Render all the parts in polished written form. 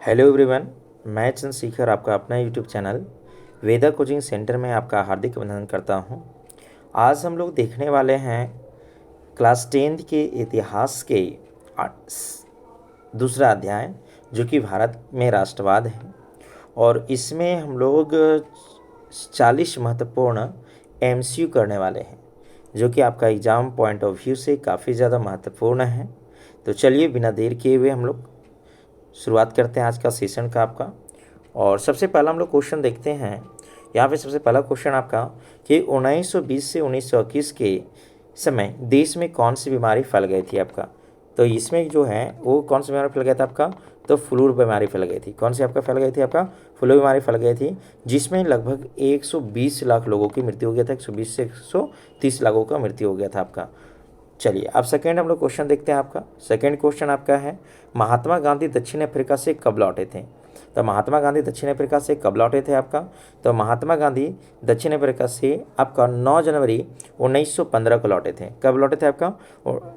Hello everyone, मैं चंद्रशेखर आपका अपना यूट्यूब चैनल वेदा कोचिंग सेंटर में आपका हार्दिक अभिनंदन करता हूं। आज हम लोग देखने वाले हैं क्लास 10th के इतिहास के दूसरा अध्याय, जो कि भारत में राष्ट्रवाद है। और इसमें हम लोग 40 महत्वपूर्ण एमसीक्यू करने वाले हैं, जो कि आपका एग्ज़ाम पॉइंट ऑफ व्यू से काफ़ी ज़्यादा महत्वपूर्ण है। तो चलिए बिना देर किए हुए हम लोग शुरुआत करते हैं आज का सेशन का आपका। और सबसे पहला हम लोग क्वेश्चन देखते हैं। यहाँ पे सबसे पहला क्वेश्चन आपका कि 1920 से 1921 के समय देश में कौन सी बीमारी फैल गई थी आपका। तो इसमें जो है वो कौन सी बीमारी फैल गया था आपका, तो फ्लू बीमारी फैल गई थी। कौन सी आपका फैल गई थी, आपका फ्लू बीमारी फैल गई थी, जिसमें लगभग 120 लाख लोगों की मृत्यु हो गया था। 120 से 130 लाखों का मृत्यु हो गया था आपका। चलिए अब सेकेंड हम लोग क्वेश्चन देखते हैं आपका। सेकेंड क्वेश्चन आपका है, महात्मा गांधी दक्षिण अफ्रीका से कब लौटे थे। तो महात्मा गांधी दक्षिण अफ्रीका से कब लौटे थे आपका। तो महात्मा गांधी दक्षिण अफ्रीका से आपका 9 जनवरी 1915 को लौटे थे। कब लौटे थे आपका,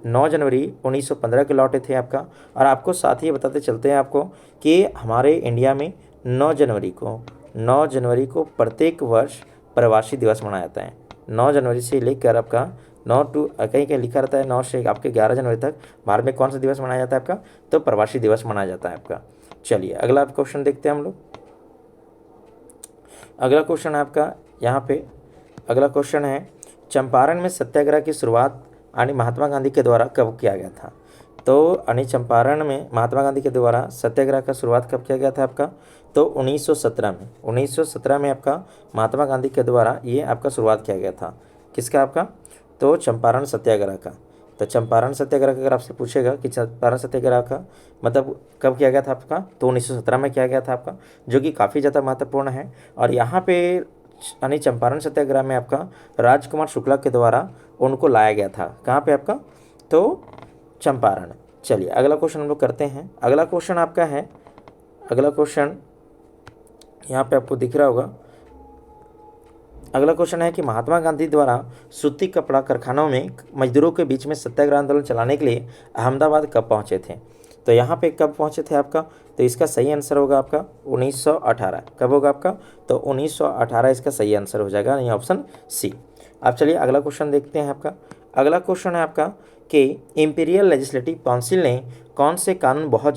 9 जनवरी 1915 को लौटे थे आपका। और आपको साथ ही बताते चलते हैं आपको कि हमारे इंडिया में 9 जनवरी को प्रत्येक वर्ष प्रवासी दिवस मनाया जाता है। 9 जनवरी से लेकर आपका 9 टू कहीं कहीं लिखा रहता है 9 से आपके 11 जनवरी तक भारत में कौन सा दिवस मनाया जाता है आपका, तो प्रवासी दिवस मनाया जाता है आपका। चलिए अगला क्वेश्चन देखते हैं हम लोग। अगला क्वेश्चन है आपका यहाँ पे, अगला क्वेश्चन है, चंपारण में सत्याग्रह की शुरुआत महात्मा गांधी के द्वारा कब किया गया था। तो चंपारण में महात्मा गांधी के द्वारा सत्याग्रह का शुरुआत कब किया गया था आपका, तो 1917 में आपका महात्मा गांधी के द्वारा ये आपका शुरुआत किया गया था। किसका आपका, तो चंपारण सत्याग्रह का। तो चंपारण सत्याग्रह का अगर आपसे पूछेगा कि चंपारण सत्याग्रह का मतलब कब किया गया था आपका, तो 1917 में किया गया था आपका, जो कि काफ़ी ज़्यादा महत्वपूर्ण है। और यहाँ पे चंपारण सत्याग्रह में आपका राजकुमार शुक्ला के द्वारा उनको लाया गया था। कहाँ पे आपका, तो चंपारण। चलिए अगला क्वेश्चन हम लोग करते हैं। अगला क्वेश्चन आपका है, अगला क्वेश्चन यहाँ पे आपको दिख रहा होगा। अगला क्वेश्चन है कि महात्मा गांधी द्वारा सूती कपड़ा कारखानों में मजदूरों के बीच में सत्याग्रह आंदोलन चलाने के लिए अहमदाबाद कब पहुंचे थे। तो यहाँ पे कब पहुंचे थे आपका, तो इसका सही आंसर होगा आपका 1918। कब होगा आपका, तो 1918 इसका सही आंसर हो जाएगा, यानी ऑप्शन सी। अब चलिए अगला क्वेश्चन देखते हैं आपका। अगला क्वेश्चन है आपका कि इंपीरियल लेजिस्लेटिव काउंसिल ने कौन से कानून बहुत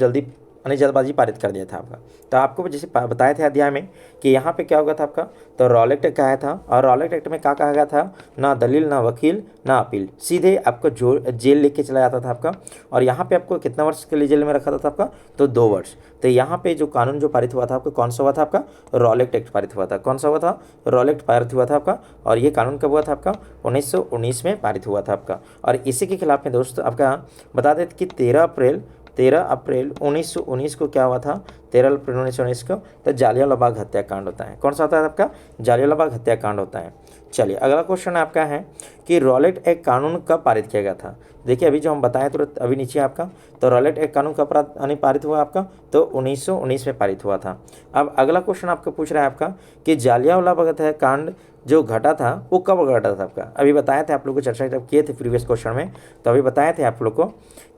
जल्दबाजी पारित कर दिया था आपका। तो आपको जैसे बताए थे अध्याय में कि यहाँ पे क्या होगा था आपका, तो रॉल एक्ट कहा था। और रॉल एक्ट में क्या कहा गया था, ना दलील ना वकील ना अपील, सीधे आपको जेल लेके चला जाता था आपका। और यहाँ पे आपको कितना वर्ष के लिए जेल में रखा था आपका, तो 2 वर्ष। तो यहाँ पे जो कानून जो पारित हुआ था आपका, कौन सा हुआ था आपका, रॉल एक्ट पारित हुआ था। कौन सा हुआ था, रॉल एक्ट पारित हुआ था आपका। और ये कानून कब हुआ था आपका, 1919 में पारित हुआ था आपका। और इसी के खिलाफ में दोस्त आपका बता देते कि 13 अप्रैल 1919 को क्या हुआ था, 13 अप्रैल 1919 को तो जालियांवाला बाग हत्याकांड होता है। कौन सा होता है आपका, जालियांवाला बाग हत्याकांड होता है। चलिए अगला क्वेश्चन आपका है कि रॉलेट एक्ट कानून कब पारित किया गया था। देखिए अभी जो हम बताएं तुरंत अभी नीचे आपका, तो रॉलेट एक्ट कानून कब पारित हुआ आपका, तो 1919 में पारित हुआ था। अब अगला क्वेश्चन आपको पूछ रहा है आपका कि जालियांवाला बाग हत्याकांड जो घटा था वो कब घटा था आपका। अभी बताए थे आप लोग को, चर्चा जब किए थे प्रीवियस क्वेश्चन में, तो अभी बताए थे आप लोग को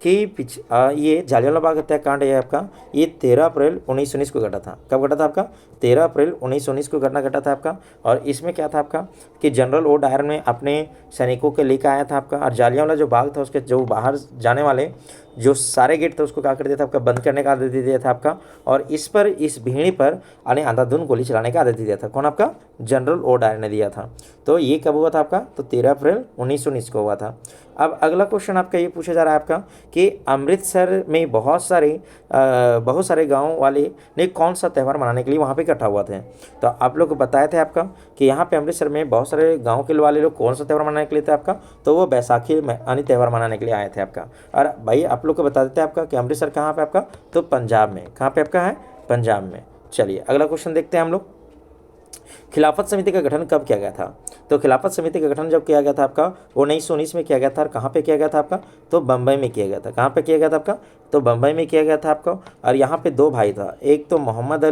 कि ये जालियांवाला बाग हत्याकांड है आपका, ये 13 अप्रैल 1919 को घटा था। कब घटा था आपका, 13 अप्रैल 1919 को घटना घटा था आपका। और इसमें क्या था आपका कि जनरल ओ डायर ने अपने सैनिकों के लेकर आया था आपका। और जालियांवाला जो बाग था उसके जो बाहर जाने वाले जो सारे गेट थे उसको क्या कर दिया था आपका, बंद करने का आदेश दे दिया था आपका। और इस भीड़ पर अंधाधुंध गोली चलाने का आदेश दिया था। कौन आपका, जनरल ओ डायर ने दिया था। तो ये कब हुआ था आपका, तो 13 अप्रैल 1919 को हुआ था। अब अगला क्वेश्चन आपका ये पूछा जा रहा है आपका कि अमृतसर में बहुत सारे गांव वाले ने कौन सा त्यौहार मनाने के लिए वहाँ पे इकट्ठा हुआ थे। तो आप लोग को बताया थे आपका कि यहाँ पे अमृतसर में बहुत सारे गांव के वाले लोग कौन सा त्यौहार मनाने के लिए थे आपका, तो वो बैसाखी त्यौहार मनाने के लिए आए थे आपका। और भाई आप लोग को बता देते हैं आपका कि अमृतसर कहाँ पे आपका, तो पंजाब में। कहाँ पे आपका है, पंजाब में। चलिए अगला क्वेश्चन देखते हैं हम लोग। खिलाफत समिति का गठन कब किया गया था। तो खिलाफत समिति का गठन जब किया गया था आपका 1919 में किया गया था। और कहाँ पे किया गया था आपका, तो बम्बई में किया गया था। कहाँ पे किया गया था आपका, तो बम्बई में किया गया था आपका। और यहाँ पे 2 भाई था, एक तो मोहम्मद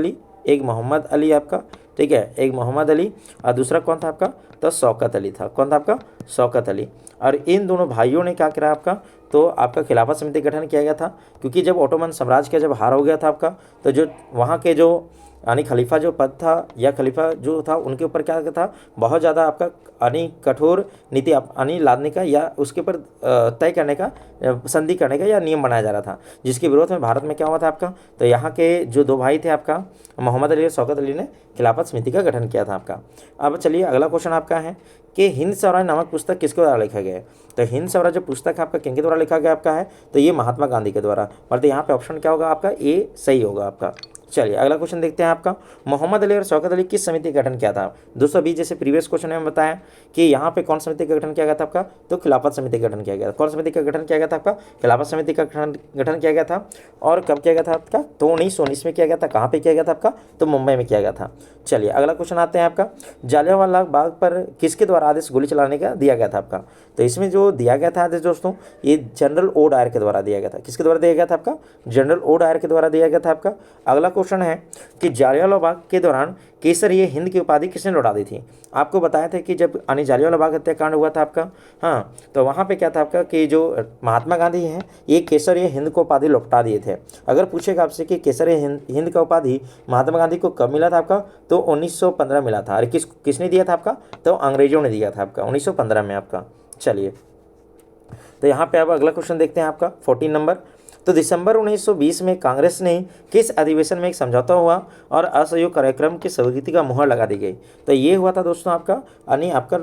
अली आपका, ठीक है, एक मोहम्मद अली और दूसरा कौन था आपका, तो शौकत अली था। कौन था आपका, शौकत अली। और इन दोनों भाइयों ने क्या करा आपका, तो आपका खिलाफत समिति का गठन किया गया था, क्योंकि जब ओटोमन साम्राज्य का जब हार हो गया था आपका, तो जो वहाँ के जो यानी खलीफा जो पद था या खलीफा जो था उनके ऊपर क्या था, बहुत ज़्यादा आपका यानी कठोर नीति यानी लादने का या उसके ऊपर तय करने का, संधि करने का या नियम बनाया जा रहा था, जिसके विरोध में भारत में क्या हुआ था आपका, तो यहाँ के जो दो भाई थे आपका मोहम्मद अली और शौकत अली ने खिलाफत समिति का गठन किया था आपका। अब चलिए अगला क्वेश्चन आपका है कि हिंद स्वराज नामक पुस्तक किसके द्वारा लिखा गया है। तो हिंद स्वराज जो पुस्तक है आपका किनके द्वारा लिखा गया आपका है, तो ये महात्मा गांधी के द्वारा, मतलब यहाँ पे ऑप्शन क्या होगा आपका, ए सही होगा आपका। चलिए अगला क्वेश्चन देखते हैं आपका, मोहम्मद अली और शौकत अली किस समिति का गठन किया था। दोस्तों अभी जैसे प्रीवियस क्वेश्चन में बताया कि यहाँ पे कौन समिति का गठन किया गया था आपका, तो खिलाफत समिति का गठन किया गया था। कौन समिति का गठन किया गया था आपका, खिलाफत समिति का गठन किया गया था। और कब किया गया था आपका, तो 1919 में किया गया था। कहाँ पे किया गया था आपका, तो मुंबई में किया गया था। चलिए अगला क्वेश्चन आते हैं आपका, जालियांवाला बाग पर किसके द्वारा आदेश गोली चलाने का दिया गया था आपका। तो इसमें जो दिया गया था आदेश दोस्तों, ये जनरल ओ डायर के द्वारा दिया गया था। किसके द्वारा दिया गया था आपका, जनरल ओ डायर के द्वारा दिया गया था आपका। अगला क्वेश्चन है कि जालियांवाला बाग के दौरान केसर-ए हिंद की उपाधि किसने लौटा दी थी। आपको बताया था कि जब जालियांवाला बाग हत्याकांड हुआ था आपका, हाँ, तो वहाँ पे क्या था आपका कि जो महात्मा गांधी हैं ये केसर-ए हिंद को उपाधि लौटा दिए थे। अगर पूछेगा आपसे कि केसर-ए हिंद का उपाधि महात्मा गांधी को कब मिला था आपका, तो 1915 मिला था। अरे किसने दिया था आपका, तो अंग्रेजों ने दिया था आपका 1915 में आपका। चलिए तो यहाँ पे अब अगला क्वेश्चन देखते हैं आपका 14 नंबर। तो दिसंबर 1920 में कांग्रेस ने किस अधिवेशन में एक समझौता हुआ और असहयोग कार्यक्रम की स्वीकृति का मुहर लगा दी गई। तो ये हुआ था दोस्तों आपका यानी आपका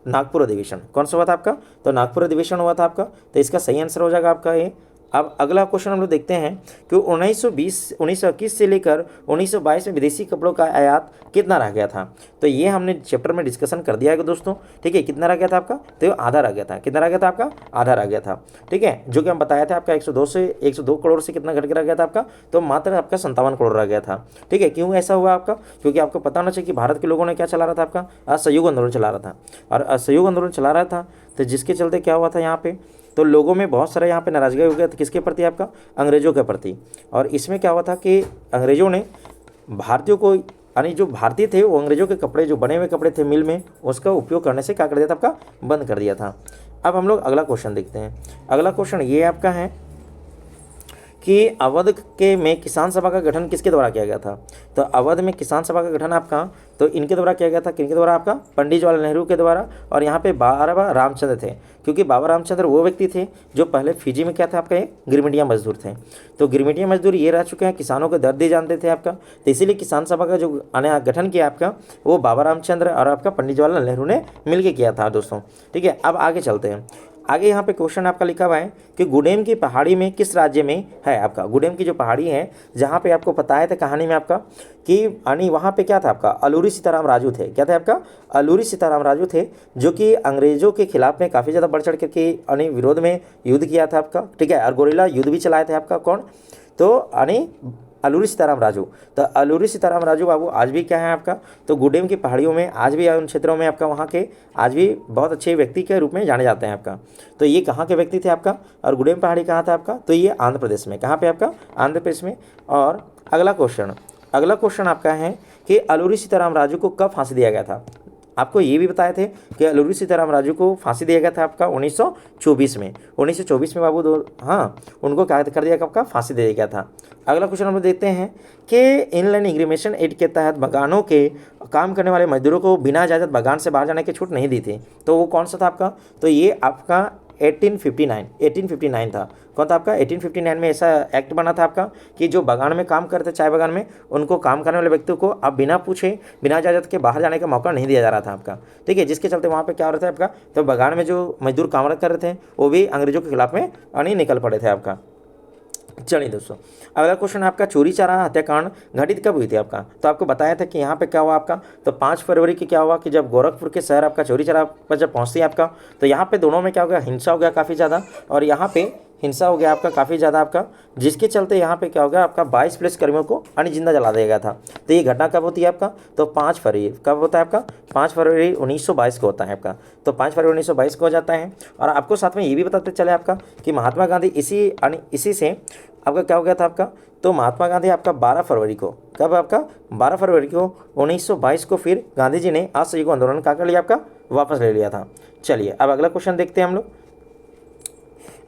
नागपुर अधिवेशन। कौन सा हुआ था आपका, तो नागपुर अधिवेशन हुआ था आपका। तो इसका सही आंसर हो जाएगा आपका ये। अब अगला क्वेश्चन हम लोग देखते हैं कि 1921 से लेकर 1922 में विदेशी कपड़ों का आयात कितना रह गया था। तो ये हमने चैप्टर में डिस्कशन कर दिया है दोस्तों, ठीक है। कितना रह गया था आपका, तो आधा रह गया था। कितना रह गया था आपका, आधा रह गया था, ठीक है। जो कि हम बताया था आपका 102 करोड़ से कितना घट के रह गया था आपका, तो मात्र आपका 57 करोड़ रह गया था, ठीक है। क्यों ऐसा हुआ आपका, क्योंकि आपको पता होना चाहिए कि भारत के लोगों ने क्या चला रहा था आपका, असहयोग आंदोलन चला रहा था। और असहयोग आंदोलन चला रहा था तो जिसके चलते क्या हुआ था यहाँ पे, तो लोगों में बहुत सारा यहाँ पे नाराजगी हो गया था। किसके प्रति आपका, अंग्रेजों के प्रति। और इसमें क्या हुआ था कि अंग्रेजों ने भारतीयों को यानी जो भारतीय थे वो अंग्रेजों के कपड़े, जो बने हुए कपड़े थे मिल में, उसका उपयोग करने से क्या कर दिया था आपका, बंद कर दिया था। अब हम लोग अगला क्वेश्चन देखते हैं। अगला क्वेश्चन ये आपका है कि अवध के में किसान सभा का गठन किसके द्वारा किया गया था। तो अवध में किसान सभा का गठन आपका तो इनके द्वारा किया गया था। किनके द्वारा आपका, पंडित जवाहरलाल नेहरू के द्वारा। और यहाँ पे बाबा रामचंद्र थे, क्योंकि बाबा रामचंद्र वो व्यक्ति थे जो पहले फिजी में क्या था आपका, ये गिरमिटिया मजदूर थे। तो गिरमिटिया मजदूर ये रह चुके हैं, किसानों के दर्द ही जानते थे आपका। तो इसीलिए किसान सभा का जो गठन किया आपका, वो बाबा रामचंद्र और आपका पंडित जवाहरलाल नेहरू ने मिलकर किया था दोस्तों, ठीक है। अब आगे चलते हैं। आगे यहाँ पे क्वेश्चन आपका लिखा हुआ है कि गुडेम की पहाड़ी में किस राज्य में है आपका। गुडेम की जो पहाड़ी है जहाँ पे आपको बताया था कहानी में आपका कि यानी वहाँ पे क्या था आपका, अलूरी सीताराम राजू थे। क्या थे आपका, अलूरी सीताराम राजू थे, जो कि अंग्रेजों के खिलाफ में काफ़ी ज़्यादा बढ़ चढ़ करके यानी विरोध में युद्ध किया था आपका, ठीक है। और गोरिल्ला युद्ध भी चलाए थे आपका। कौन, तो यानी अलूरी सीताराम राजू। तो अलूरी सीताराम राजू बाबू आज भी क्या है आपका, तो गुडेम की पहाड़ियों में आज भी उन क्षेत्रों में आपका वहाँ के आज भी बहुत अच्छे व्यक्ति के रूप में जाने जाते हैं आपका। तो ये कहाँ के व्यक्ति थे आपका, और गुडेम पहाड़ी कहाँ था आपका, तो ये आंध्र प्रदेश में। कहाँ पे आपका, आंध्र प्रदेश में। और अगला क्वेश्चन आपका है कि अलूरी सीताराम राजू को कब फांसी दिया गया था। आपको ये भी बताए थे कि अलूरी सीताराम राजू को फांसी दिया गया था आपका 1924 में। 1924 में बाबू उनको क्या कर दिया आपका, फांसी दे दिया गया था। अगला क्वेश्चन हम लोग देखते हैं कि इनलैंड इग्रीमेशन एक्ट के तहत बगानों के काम करने वाले मजदूरों को बिना इजाज़त बगान से बाहर जाने की छूट नहीं दी थी। तो वो कौन सा था आपका, तो ये आपका 1859 था। कौन था आपका, 1859 में ऐसा एक्ट बना था आपका कि जो बागान में काम करते, चाय बागान में, उनको काम करने वाले व्यक्तियों को अब बिना पूछे, बिना इजाज़त के बाहर जाने का मौका नहीं दिया जा रहा था आपका, ठीक है। जिसके चलते वहाँ पे क्या हो रहा था आपका, तो बागान में जो मजदूर काम कर रहे थे वो भी अंग्रेजों के खिलाफ में यानी निकल पड़े थे आपका। चलिए दोस्तों अगला क्वेश्चन आपका, चोरी चारा हत्याकांड घटित कब हुई थी आपका। तो आपको बताया था कि यहाँ पे क्या हुआ आपका, तो 5 फरवरी की क्या हुआ कि जब गोरखपुर के शहर आपका चोरी चारा पर जब पहुँचती है आपका, तो यहाँ पे दोनों में क्या हो गया, हिंसा हो गया काफ़ी ज़्यादा। और यहाँ पे हिंसा हो गया आपका काफ़ी ज़्यादा आपका, जिसके चलते यहाँ पे क्या हो गया आपका 22 पुलिस कर्मियों को जिंदा जला दिया गया था। तो ये घटना कब होती है आपका, तो 5 फरवरी कब होता है आपका, 5 फरवरी 1922 को होता है आपका। तो 5 फरवरी 1922 को हो जाता है। और आपको साथ में ये भी बताते चले आपका कि महात्मा गांधी इसी से आपका क्या हो गया था आपका, तो महात्मा गांधी आपका 12 फरवरी को, कब आपका 12 फरवरी को 1922 को फिर गांधी जी ने असहयोग आंदोलन क्या कर लिया आपका, वापस ले लिया था। चलिए अब अगला क्वेश्चन देखते हैं हम लोग।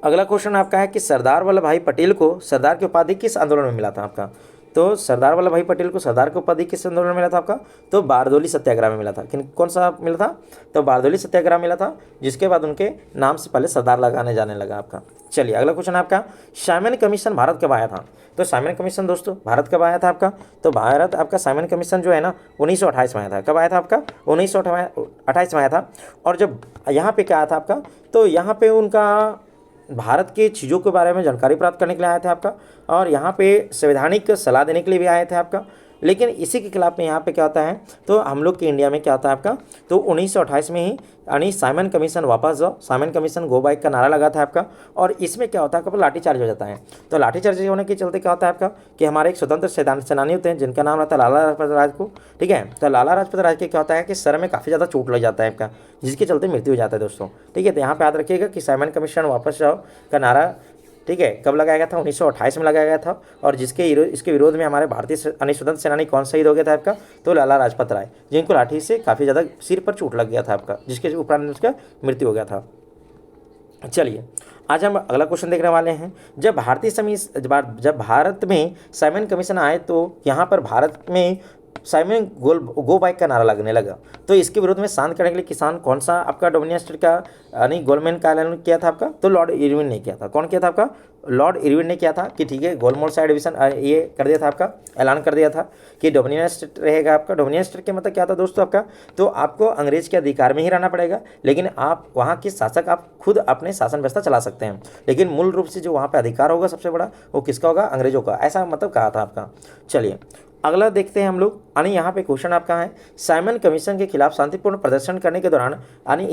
अगला क्वेश्चन आपका है कि सरदार वल्लभ भाई पटेल को सरदार की उपाधि किस आंदोलन में मिला था आपका। तो सरदार वल्लभ भाई पटेल को सरदार की उपाधि किस आंदोलन में मिला था आपका। तो बारदोली सत्याग्रह में मिला था। कौन सा मिला था। तो बारदोली सत्याग्रह मिला था, जिसके बाद उनके नाम से पहले सरदार लगाने जाने लगा आपका। चलिए अगला क्वेश्चन आपका, साइमन कमीशन भारत कब आया था। तो साइमन कमीशन दोस्तों भारत कब आया था आपका। तो भारत आपका साइमन कमीशन जो है ना 1928 में आया था। कब आया था आपका 1928 में आया था। और जब यहाँ पे क्या आया था आपका, तो यहाँ पे उनका भारत के चीज़ों के बारे में जानकारी प्राप्त करने के लिए आए थे आपका, और यहाँ पे संवैधानिक सलाह देने के लिए भी आए थे आपका। लेकिन इसी के खिलाफ में यहाँ पे क्या होता है, तो हम लोग के इंडिया में क्या होता है आपका, तो 1928 में ही यानी साइमन कमीशन वापस जाओ, साइमन कमीशन गो बैक का नारा लगा था आपका। और इसमें क्या होता है आपका, लाठीचार्ज हो जाता है। तो लाठीचार्ज होने के चलते क्या होता है आपका कि हमारे एक स्वतंत्र सेनानी होते हैं जिनका नाम रहता है लाला लाजपत राय को। ठीक है, तो लाला लाजपत राय के क्या होता है कि सर में काफ़ी ज़्यादा चोट लग जाता है आपका, जिसके चलते मृत्यु हो जाता है दोस्तों। ठीक है, तो यहाँ पे याद रखिएगा कि साइमन कमीशन वापस जाओ का नारा, ठीक है, कब लगाया गया था 1928 में लगाया गया था। और इसके विरोध में हमारे भारतीय स्वतंत्र सेनानी कौन शहीद हो गया था आपका, तो लाला लाजपत राय, जिनको लाठी से काफ़ी ज़्यादा सिर पर चोट लग गया था आपका, जिसके उपरांत उसका मृत्यु हो गया था। चलिए आज हम अगला क्वेश्चन देखने वाले हैं। जब भारत में साइमन कमीशन आए तो यहाँ पर भारत में साइमन गो बैक का नारा लगने लगा। तो इसके विरोध में शांत करने के लिए किसान कौन सा आपका डोमिनियन स्टेट का यानी गोल्डमैन का ऐलान किया था आपका, तो लॉर्ड इरविन ने किया था। कौन किया था आपका, लॉर्ड इरविन ने किया था कि ठीक है गोलमोल सा डिवीजन ये कर दिया था आपका, ऐलान कर दिया था कि डोमिनियन स्टेट रहेगा आपका। डोमिनियन स्टेट के मतलब क्या था दोस्तों आपका, तो आपको अंग्रेज के अधिकार में ही रहना पड़ेगा, लेकिन आप वहाँ के शासक आप खुद अपने शासन व्यवस्था चला सकते हैं, लेकिन मूल रूप से जो वहाँ पे अधिकार होगा सबसे बड़ा वो किसका होगा, अंग्रेजों का, ऐसा मतलब कहा था आपका। चलिए अगला देखते हैं हम लोग, यानी यहाँ पे क्वेश्चन आपका है साइमन कमीशन के खिलाफ शांतिपूर्ण प्रदर्शन करने के दौरान यानी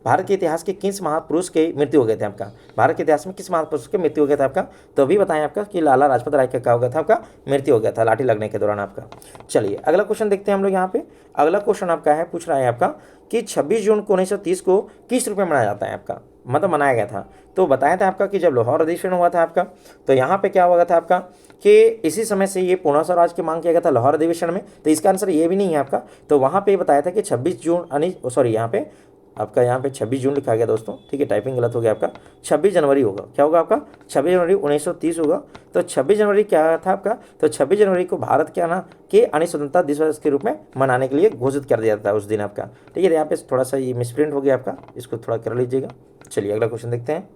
भारत के इतिहास के किस महापुरुष के मृत्यु हो गए थे आपका। भारत के इतिहास में किस महापुरुष के मृत्यु हो गया था आपका, तो अभी बताएं आपका कि लाला लाजपत राय का क्या हो गया था आपका, मृत्यु हो गया था लाठी लगने के दौरान आपका। चलिए अगला क्वेश्चन देखते हैं हम लोग यहाँ पे। अगला क्वेश्चन आपका है, पूछ रहा है आपका कि 26 जून को 1930 को किस रूप में मनाया जाता है आपका, मतलब मनाया गया था। तो बताया था आपका कि जब लाहौर अधिवेशन हुआ था आपका, तो यहाँ पे क्या हुआ था आपका कि इसी समय से ये पूर्ण स्वराज की मांग किया गया था लाहौर अधिवेशन में। तो इसका आंसर ये भी नहीं है आपका। तो वहाँ पे बताया था कि 26 जून यानी सॉरी यहाँ पे आपका 26 जून लिखा गया दोस्तों, ठीक है, टाइपिंग गलत हो गया आपका, 26 जनवरी होगा। क्या होगा आपका 26 जनवरी 1930 होगा। तो 26 जनवरी क्या था आपका, तो 26 जनवरी को भारत के स्वतंत्रता दिवस के रूप में मनाने के लिए घोषित कर दिया था उस दिन आपका। ठीक है, यहाँ पे थोड़ा सा ये मिसप्रिंट हो गया आपका, इसको थोड़ा कर लीजिएगा। चलिए अगला क्वेश्चन देखते हैं।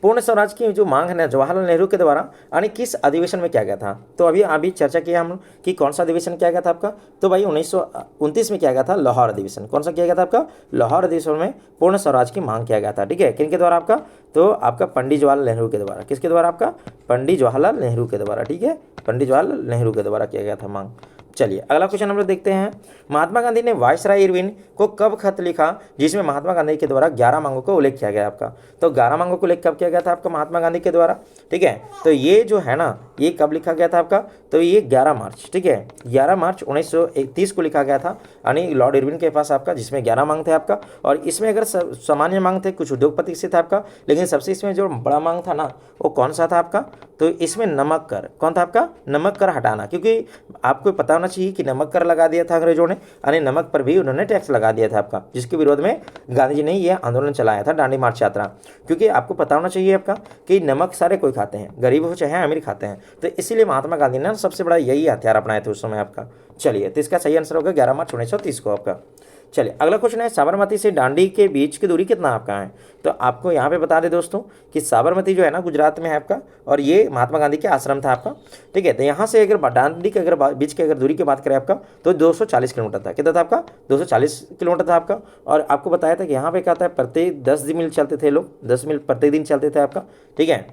पूर्ण स्वराज की जो मांग है ना जवाहरलाल नेहरू के द्वारा यानी किस अधिवेशन में किया गया था। तो अभी चर्चा किया हम कि कौन सा अधिवेशन किया गया था आपका, तो भाई 1929 में किया गया था लाहौर अधिवेशन। कौन सा किया गया था आपका, लाहौर अधिवेशन में पूर्ण स्वराज की मांग किया गया था। ठीक है, किनके द्वारा आपका, तो आपका पंडित जवाहरलाल नेहरू के द्वारा। किसके द्वारा आपका, पंडित जवाहरलाल नेहरू के द्वारा। ठीक है, पंडित जवाहरलाल नेहरू के द्वारा किया गया था मांग। चलिए अगला क्वेश्चन हम लोग देखते हैं। महात्मा गांधी ने वायसराय इरविन को कब खत लिखा जिसमें महात्मा गांधी के द्वारा 11 मांगों का उल्लेख किया गया आपका। तो 11 मांगों को उल्लेख कब किया गया था आपका महात्मा गांधी के द्वारा। ठीक है, तो ये जो है ना ये कब लिखा गया था आपका, तो ये 11 मार्च, ठीक है 11 मार्च 1931 को लिखा गया था यानी लॉर्ड इरविन के पास आपका, जिसमें 11 मांग थे आपका। और इसमें अगर सामान्य मांग थे कुछ उद्योगपति से था आपका, लेकिन सबसे इसमें जो बड़ा मांग था ना वो कौन सा था आपका, तो इसमें नमक कर। कौन था आपका, नमक कर हटाना, क्योंकि आपको पता होना चाहिए कि नमक कर लगा दिया था अंग्रेजों ने, यानी नमक पर भी उन्होंने टैक्स लगा दिया था आपका, जिसके विरोध में गांधी जी ने यह आंदोलन चलाया था, दांडी मार्च यात्रा। क्योंकि आपको पता होना चाहिए आपका कि नमक सारे कोई खाते हैं, गरीब हो चाहे अमीर खाते हैं, तो इसीलिए महात्मा गांधी ने सबसे बड़ा यही हथियार अपनाए थे उस समय आपका। चलिए तो इसका सही आंसर होगा 11 मार्च 1930 को आपका। चलिए अगला क्वेश्चन है, साबरमती से दांडी के बीच की दूरी कितना आपका है। तो आपको यहाँ पे बता दें दोस्तों कि साबरमती जो है ना गुजरात में है आपका, और ये महात्मा गांधी के आश्रम था आपका। ठीक है, तो यहाँ से अगर दांडी के अगर बीच की अगर दूरी की बात करें आपका, तो 240 किलोमीटर था। कितना था आपका, 240 किलोमीटर था आपका। और आपको बताया था कि यहाँ पे क्या था, प्रत्येक 10 मील चलते थे लोग, 10 मील प्रत्येक दिन चलते थे आपका। ठीक है,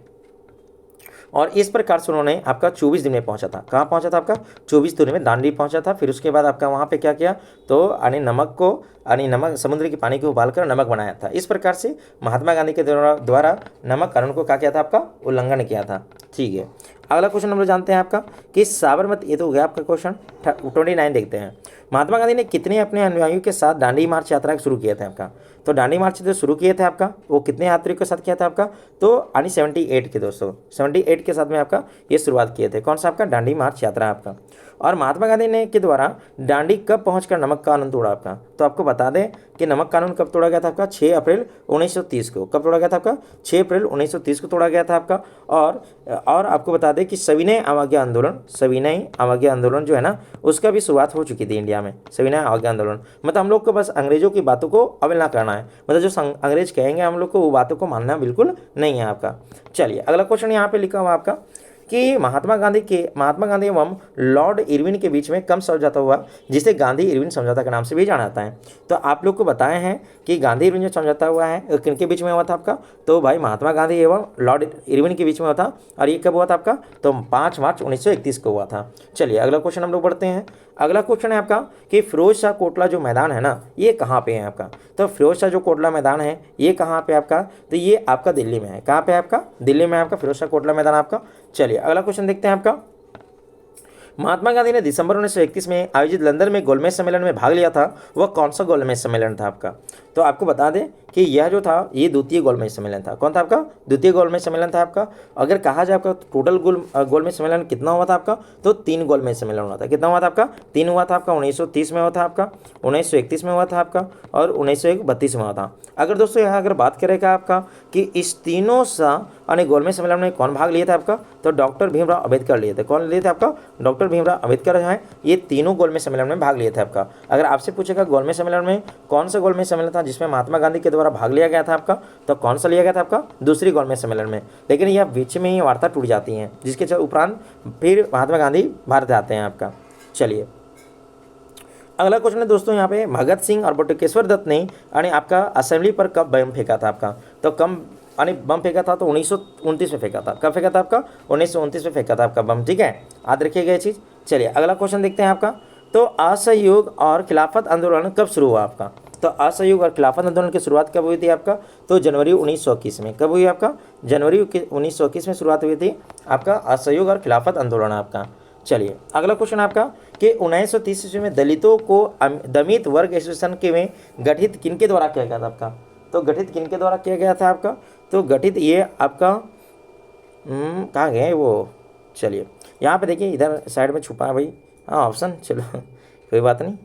और इस प्रकार से उन्होंने आपका 24 दिन में पहुंचा था। कहाँ पहुंचा था आपका, 24 दिन में दांडी पहुंचा था। फिर उसके बाद आपका वहाँ पे क्या किया, तो नमक समुद्र के पानी को उबालकर नमक बनाया था। इस प्रकार से महात्मा गांधी के द्वारा नमक कानून को क्या किया था आपका, उल्लंघन किया था। ठीक है, अगला क्वेश्चन हम लोग जानते हैं आपका कि साबरमती, ये तो हो गया आपका क्वेश्चन 29 देखते हैं। महात्मा गांधी ने कितने अपने अनुयायियों के साथ दांडी मार्च यात्रा शुरू किया था आपका? तो दांडी मार्च जो शुरू किए थे आपका वो कितने यात्रियों के साथ किया था आपका? तो यानी 78 के दोस्तों, 78 के साथ में आपका ये शुरुआत किए थे। कौन सा आपका? दांडी मार्च यात्रा आपका। और महात्मा गांधी ने के द्वारा दांडी कब पहुंचकर नमक कानून तोड़ा आपका? तो आपको बता दें कि नमक कानून कब तोड़ा गया था आपका? 6 अप्रैल 1930 को। कब तोड़ा गया था आपका? 6 अप्रैल 1930 को तोड़ा गया था आपका। और आपको बता दें कि सविनय अवज्ञा आंदोलन, सविनय अवज्ञा आंदोलन जो है ना, उसका भी शुरुआत हो चुकी थी इंडिया में। सविनय अवज्ञा आंदोलन मतलब हम लोग को बस अंग्रेजों की बातों को अवहेलना करना है, मतलब जो अंग्रेज कहेंगे हम लोग को वो बातों को मानना बिल्कुल नहीं है आपका। चलिए अगला क्वेश्चन यहाँ पे लिखा हुआ आपका कि महात्मा गांधी एवं लॉर्ड इरविन के बीच में कब समझौता हुआ, जिसे गांधी इरविन समझौता के नाम से भी जाना जाता है। तो आप लोग को बताए हैं कि गांधी इरविन जो समझौता हुआ है किनके बीच में हुआ था आपका? तो भाई महात्मा गांधी एवं लॉर्ड इरविन के बीच में हुआ था। और ये कब हुआ था आपका? तो 5 मार्च 1931 को हुआ था। चलिए अगला क्वेश्चन हम लोग बढ़ते हैं। अगला क्वेश्चन है आपका कि फिरोज शाह कोटला जो मैदान है ना, ये कहाँ पे है आपका? तो फिरोज शाह जो कोटला मैदान है ये कहाँ पे आपका? तो ये आपका दिल्ली में है। कहाँ पे आपका? दिल्ली में आपका फिरोज शाह कोटला मैदान आपका। चलिए अगला क्वेश्चन देखते हैं आपका। महात्मा गांधी ने दिसंबर 1931 में आयोजित लंदन में गोलमेज सम्मेलन में भाग लिया था, वह कौन सा गोलमेज सम्मेलन था आपका? तो आपको बता दें कि यह जो था ये द्वितीय गोलमेज सम्मेलन था। कौन था आपका? द्वितीय गोलमेज सम्मेलन था आपका। अगर कहा जाए आपका टोटल गोलमेज सम्मेलन कितना हुआ था आपका? तो 3 गोलमेज सम्मेलन हुआ था। कितना हुआ था आपका? 3 हुआ था आपका। 1930 में हुआ था आपका, 1931 में हुआ था आपका, और 1932 में हुआ था। अगर दोस्तों यहाँ अगर बात करेगा आपका कि इस तीनों सा यानी गोलमेज सम्मेलन में कौन भाग लिए थे आपका? तो डॉक्टर भीमराव अम्बेडकर लिए थे। कौन लिए थे आपका? डॉक्टर भीमराव अम्बेडकर हैं ये तीनों गोलमेज सम्मेलन में भाग लिए थे आपका। अगर आपसे पूछेगा गोलमेज सम्मेलन में कौन सा गोलमेज सम्मेलन था जिसमें महात्मा गांधी के द्वारा भाग लिया गया था आपका? तो कौन सा लिया गया था आपका? दूसरी गोलमेज सम्मेलन में। लेकिन यह बीच में ही वार्ता टूट जाती है, जिसके उपरांत फिर महात्मा गांधी भारत आते हैं आपका। चलिए अगला क्वेश्चन है दोस्तों यहाँ पे, भगत सिंह और बटुकेश्वर दत्त ने यानी आपका असेंबली पर कब बम फेंका था आपका? तो कम यानी बम फेंका था तो 1929 में फेंका था। कब फेंका था आपका? 1929 में फेंका था आपका बम। ठीक है, याद रखिएगा ये चीज़। चलिए अगला क्वेश्चन देखते हैं आपका। तो असहयोग और खिलाफत आंदोलन कब शुरू हुआ आपका? तो असहयोग और खिलाफत आंदोलन की शुरुआत कब हुई थी आपका? तो जनवरी 1921 में। कब हुई आपका? जनवरी 1921 में शुरुआत हुई थी आपका असहयोग और खिलाफत आंदोलन आपका। चलिए अगला क्वेश्चन आपका कि 1930 ईस्वी में दलितों को दलित वर्ग एसोसिएशन के में गठित किनके द्वारा किया गया था आपका? तो गठित किनके द्वारा किया गया था आपका? तो गठित ये आपका कहाँ गए वो? चलिए यहाँ पे देखिए इधर साइड में छुपा है भाई, हाँ ऑप्शन। चलो कोई बात नहीं,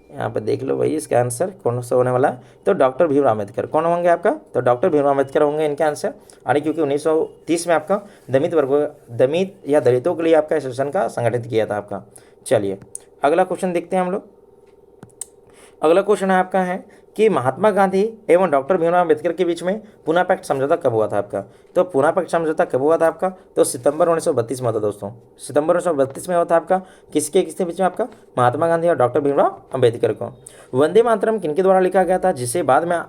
यहाँ पे देख लो भाई इसका आंसर कौन सा होने वाला है। तो डॉक्टर भीमराव अम्बेडकर। कौन होंगे आपका? तो डॉक्टर भीमराव अम्बेडकर होंगे इनका आंसर। यानी क्योंकि 1930 में आपका दलित या दलितों के लिए आपका एसोसिएशन का संगठित किया था आपका। चलिए अगला क्वेश्चन देखते हैं हम लोग। अगला क्वेश्चन है आपका है कि महात्मा गांधी एवं डॉक्टर भीमराव अम्बेडकर के बीच में पूना पैक्ट समझौता कब हुआ था आपका? तो पूना पैक्ट समझौता कब हुआ था आपका? तो सितंबर 1932 में हुआ था दोस्तों। सितंबर 1932 में हुआ था आपका। किसके बीच में आपका? महात्मा गांधी और डॉक्टर भीमराव अम्बेडकर को। वंदे मातरम किनके द्वारा लिखा गया था जिसे बाद में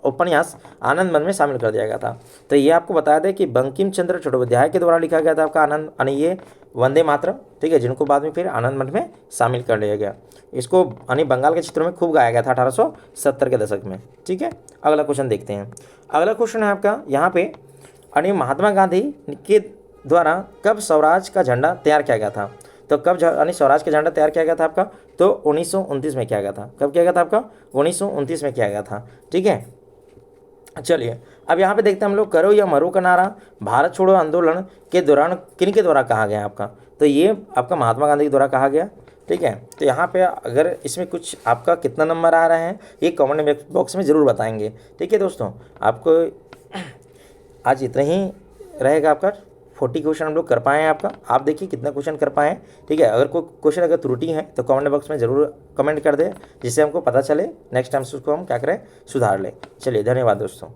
उपन्यास आनंद मन में शामिल कर दिया गया था? तो ये आपको बताया था कि बंकिम चंद्र चट्टोपाध्याय के द्वारा लिखा गया था आपका आनंद यानी ये वंदे मातरम। ठीक है, जिनको बाद में फिर आनंद मन में शामिल कर लिया गया। इसको यानी बंगाल के क्षेत्रों में खूब गाया गया था 1870 के दशक में। ठीक है, अगला क्वेश्चन देखते हैं। अगला क्वेश्चन है आपका यहाँ पे यानी महात्मा गांधी के द्वारा कब स्वराज का झंडा तैयार किया गया था? तो कब यानी स्वराज का झंडा तैयार किया गया था आपका? तो 1929 में किया गया था। कब किया गया था आपका? 1929 में किया गया था। ठीक है, चलिए अब यहाँ पे देखते हैं हम लोग, करो या मरो का नारा भारत छोड़ो आंदोलन के दौरान किन के द्वारा कहा गया आपका? तो ये आपका महात्मा गांधी के द्वारा कहा गया। ठीक है, तो यहाँ पे अगर इसमें कुछ आपका कितना नंबर आ रहा है ये कमेंट बॉक्स में ज़रूर बताएंगे। ठीक है दोस्तों, आपको आज इतना ही रहेगा आपका। 40 क्वेश्चन हम लोग कर पाए हैं आपका। आप देखिए कितना क्वेश्चन कर पाए हैं। ठीक है, अगर कोई क्वेश्चन अगर त्रुटि है तो कमेंट बॉक्स में ज़रूर कमेंट कर दें, जिससे हमको पता चले नेक्स्ट टाइम उसको हम क्या करें, सुधार लें। चलिए धन्यवाद दोस्तों।